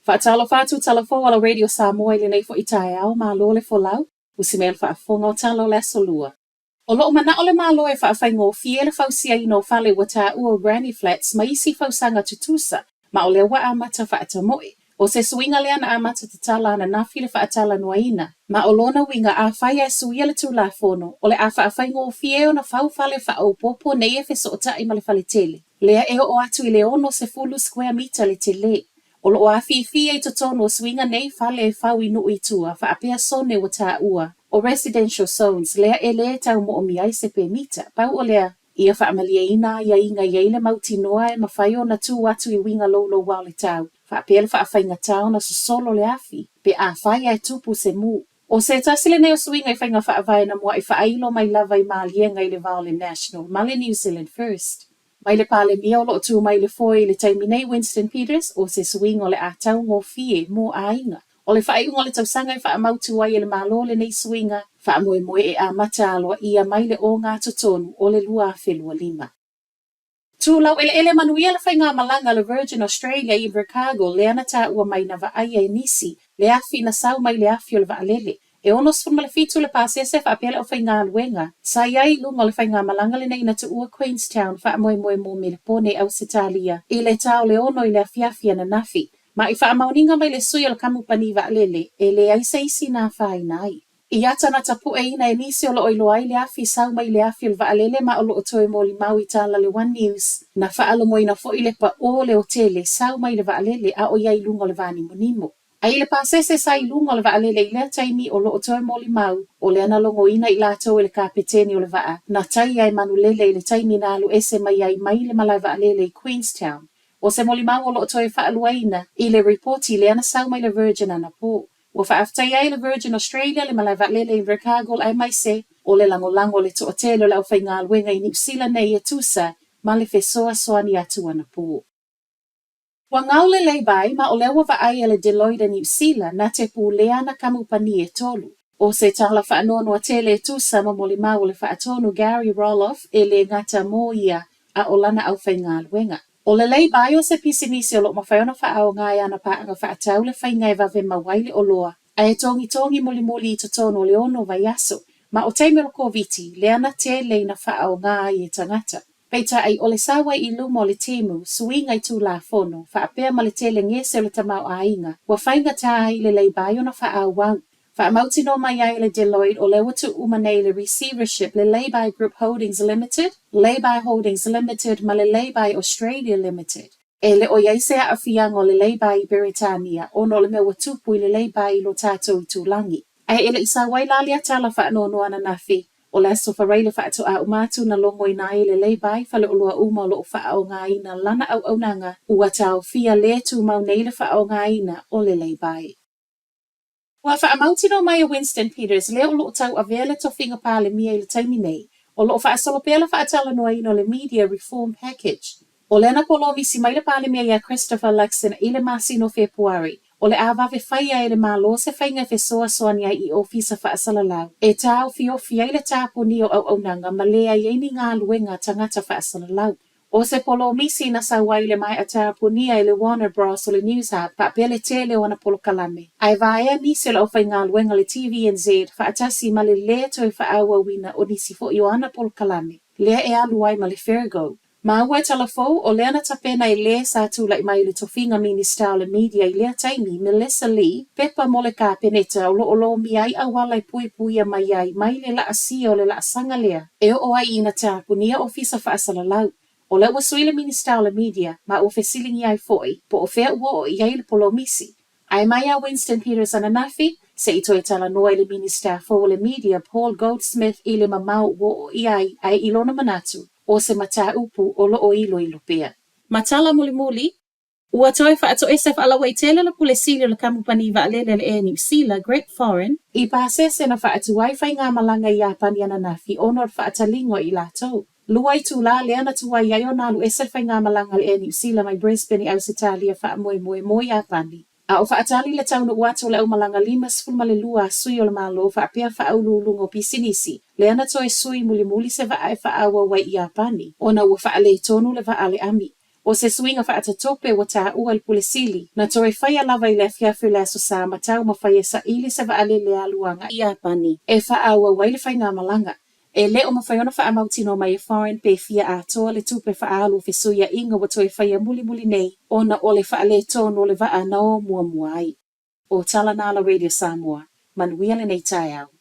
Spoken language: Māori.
Whaatalo whātu talafo ala Radio Samoa le nei fo i tae au mālo le folau, usimel whaafonga o talo le asolua. O loo mana o le mālo e whaafai fie le fausia ino whale wa tā ua Granny Flats ma isi fausanga tutusa, ma o le wa amata whaatamoi. O se suinga le ana amata te tala ana nafi le whaatala nuaina, ma o lona winga a whai e suia le tū fono, o le a whaafai fie o na whale whaaupopo nei e feso o tai ma le whale tele. Lea e o atu i le ono se fulu square meter le tele. O lo a fia i totono o swinga nei whale e whau i nui tua, whaapea sone o tā ua. O residential zones, lea e lea tau mo o miai se pe mita, pau o lea ia whaamalia ina ia inga iaile mauti noa e mawhai o na tū atu i winga lolo wau le tau. Whaapea le whaafai tau na solo le afi, pe a whai e tupu se mu. O se tasile nei o swinga i whainga whaavai na mua i whaailo mai lava i maalienga i le Vale National, ma le New Zealand First. Mai le pale mia o loo tū mai le foi le taimi nei Winston Peters o se swing o le a tau ngō fie mō a inga. O le whainga o le tausanga i whaamautu ai e le malo le nei swinga, whaamoe e a mata aloa ia mai le o ngā totonu o le lua whelua lima. Tūlau ele manuia le whainga malanga le Virgin Australia i Invercargill le ana tā ua mai na vaaya e nisi, le afi na sau mai le afi o le vaalele. E ono sfuma le fitu le pasese whaapele o whainga aluenga. Sa iai lunga le whainga malanga le nei na tu ua Queenstown whaamoe mo me le pone au Sitalia. I le tau le ono i le afiafia na nafi. Ma i whaamauninga mai le sui o le kamupani vaalele, e le aisa isi nā whainai. I ata na tapu e ina e nisi o lo oilo ai le afi sau mai le afi o le vaalele ma o lo otoe mo li mau i tala le One News. Na whaalo mo ina fo i le pa o le otele sau mai le vaalele a o iai lunga le vani monimo. Ai le pasese sai lunga le vaalele i lea taimi o lo otoe mo li mau o le analongo ina i lato e le kapeteni o le vaa. Na tai ai manulele i le taimi na alu ese mai ai mai le malai vaalele i Queenstown. O se mo li mau o lo otoe whaaluaina i le reporti le ana sau mai le Virgin ana po. Wa whaaftai ai le Virgin Australia le malai vaalele i Invercargill ai mai se o le lango le tootelo le au whainga aluenga i New Zealand nei e tusa ma le fesoa soani atu ana po. Wa ngau le leibai ma o lewa vaai le Deloitte New Zealand na te pu lea na kamupani e tolu. O se tala whaanono a tele e tusa ma moli mau le whaatonu Gary Roloff e le ngata mo ia a o lana au whainga aluenga. O le leibai o se pisinisi o lo mawhaiona whaao ngai ana paanga whaatau le whainga e vave mawaile o loa. A e tongi moli i totono le ono vai aso. Ma o teimelo koviti le ana tele na whaao ngai e tangata. Peita ai ole sawa i lumo le timu, suinga i tū la fono, whaapea ma le tele ngese o le tamau a inga, wa whainga tā i le leibai o na whaau wau. Whaamauti no mai ai le Deloitte o le watu umanei le receivership le Leibai Group Holdings Limited, Leibai Holdings Limited ma le Leibai Australia Limited. E le o iaise a afianga o le Leibai Britannia, ono le mea watupu i le Leibai lo tātou i tūlangi. Ai ele isa wailali a tala whaanono ana nafi, o le aso whareile whaato a umatu na longo i nai le leibai whale o lua uma o lo whaao ngā ina lana au aunanga ua tau fia le tū mau nei le whaao ngā ina o le leibai. Wa whaamauti no mai a Winston Peters le o lo tau a vele to whinga pā le mia i le taimi nei, o lo whaasolopea le whaatala noa ino le Media Reform Package. O le ana polo misi mai le pā le mia ia Christopher Luxon i le masi no Februari. O le awave whaia e le malo se whainga fe soa soani ai i ofisa whaasalalau. E tau fiofi ai le tāpo ni o au nanga ma lea i eini ngā luenga tangata whaasalalau. O se polo misi na sa wai le mai a tāpo ni ai le Warner Bros o le News Hub pa pele tele o ana polo kalame. Ai vaea nisi o le ofai ngā luenga le TVNZ whaatasi ma le lea toi whaaua wina o nisi fo i o ana polo kalame. Lea e aluai ma le Fergo. Ma ua talafou o leana tapena i lea sa tūlai mai le tofinga minista o le media i lea taimi Melissa Lee, pepa mo le ka peneta o lo mi ai awala i pui mai ai mai le la asia o le la asanga lea. E o ai ina tāpu nia ofisa whaasalalau. O le wasui le minista o le media, ma o fesilingi ai foi, po o fea ua o iai le polo misi. Ai mai a Winston Peters ananafi, se i toi tala noa i le minista fo le media Paul Goldsmith i le mamau ua o iai ai ilona manatu. O se mata upu o lo o ilo pea. Matala muli, ua toi whaato esef alawa i tele la pule sili la kamupani vaalele le e New Zealand Great Foreign, i pāsese na whaatu waiwhai ngā malanga i apani ananafi onor whaatalingo i lato. Luai tu la leana tuai iai o nalu esef whai ngā malanga le e New Zealand mai Brisbane i Ausitalia whaamoe apani. A o whaatali le taunu uato le au malanga limas fulmale lua sui o le malo whaapea whaaululungo pisinisi. Le ana toi sui muli se vaae whaawa wai i apani. Ona ua whaale tonu le vaale ami. O se swinga whaatatope wa tā ua le pulesili, na toe whaia lava I le fiafu le aso sa matau ma whaia sa ili se waale le aluanga I a pani. E whaaua waile whai ngā malanga. E le o mawhaiona whaamautino mai e foreign pe fia a toa le tupe whaalu fesuia inga wa toe whaia muli muli nei, ona o le whaale tono le waa nao mua muai. O Talanala Radio Samoa, manuia le nei tai au.